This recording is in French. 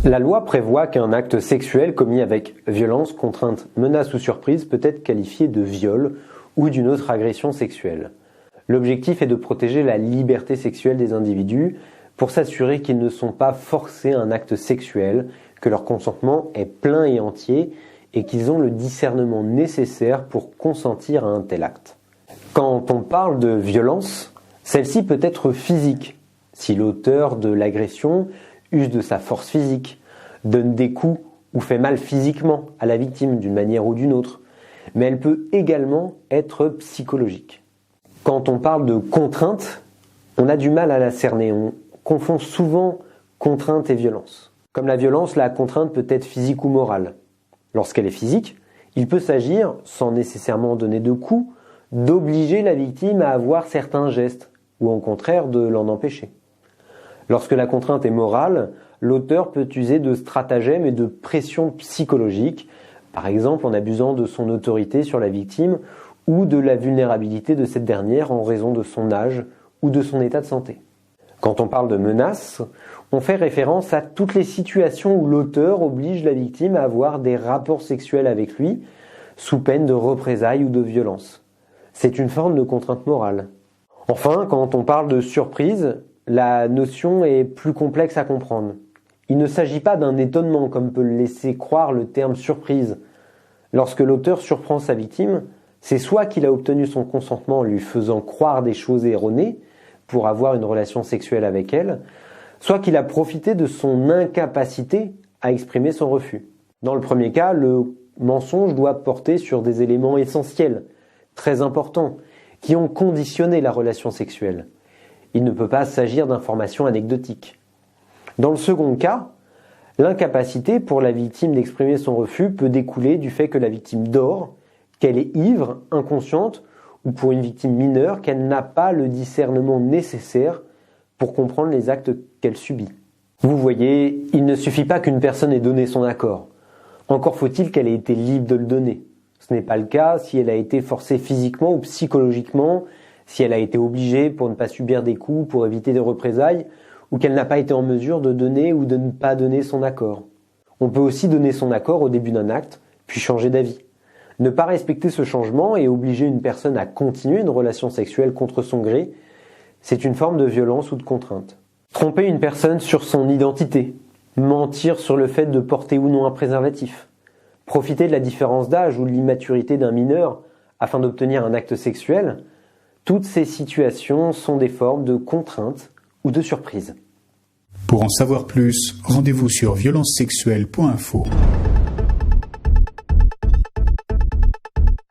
La loi prévoit qu'un acte sexuel commis avec violence, contrainte, menace ou surprise peut être qualifié de viol ou d'une autre agression sexuelle. L'objectif est de protéger la liberté sexuelle des individus pour s'assurer qu'ils ne sont pas forcés à un acte sexuel, que leur consentement est plein et entier et qu'ils ont le discernement nécessaire pour consentir à un tel acte. Quand on parle de violence, celle-ci peut être physique, si l'auteur de l'agression use de sa force physique, donne des coups ou fait mal physiquement à la victime d'une manière ou d'une autre, mais elle peut également être psychologique. Quand on parle de contrainte, on a du mal à la cerner, on confond souvent contrainte et violence. Comme la violence, la contrainte peut être physique ou morale. Lorsqu'elle est physique, il peut s'agir, sans nécessairement donner de coups, d'obliger la victime à avoir certains gestes, ou au contraire de l'en empêcher. Lorsque la contrainte est morale, l'auteur peut user de stratagèmes et de pression psychologique, par exemple en abusant de son autorité sur la victime ou de la vulnérabilité de cette dernière en raison de son âge ou de son état de santé. Quand on parle de menace, on fait référence à toutes les situations où l'auteur oblige la victime à avoir des rapports sexuels avec lui, sous peine de représailles ou de violence. C'est une forme de contrainte morale. Enfin, quand on parle de surprise, la notion est plus complexe à comprendre. Il ne s'agit pas d'un étonnement comme peut le laisser croire le terme surprise. Lorsque l'auteur surprend sa victime, c'est soit qu'il a obtenu son consentement en lui faisant croire des choses erronées pour avoir une relation sexuelle avec elle, soit qu'il a profité de son incapacité à exprimer son refus. Dans le premier cas, le mensonge doit porter sur des éléments essentiels, très importants, qui ont conditionné la relation sexuelle. Il ne peut pas s'agir d'informations anecdotiques. Dans le second cas, l'incapacité pour la victime d'exprimer son refus peut découler du fait que la victime dort, qu'elle est ivre, inconsciente, ou pour une victime mineure, qu'elle n'a pas le discernement nécessaire pour comprendre les actes qu'elle subit. Vous voyez, il ne suffit pas qu'une personne ait donné son accord. Encore faut-il qu'elle ait été libre de le donner. Ce n'est pas le cas si elle a été forcée physiquement ou psychologiquement, si elle a été obligée pour ne pas subir des coups, pour éviter des représailles, ou qu'elle n'a pas été en mesure de donner ou de ne pas donner son accord. On peut aussi donner son accord au début d'un acte, puis changer d'avis. Ne pas respecter ce changement et obliger une personne à continuer une relation sexuelle contre son gré, c'est une forme de violence ou de contrainte. Tromper une personne sur son identité, mentir sur le fait de porter ou non un préservatif, profiter de la différence d'âge ou de l'immaturité d'un mineur afin d'obtenir un acte sexuel, toutes ces situations sont des formes de contrainte ou de surprise. Pour en savoir plus, rendez-vous sur violencesexuelles.info.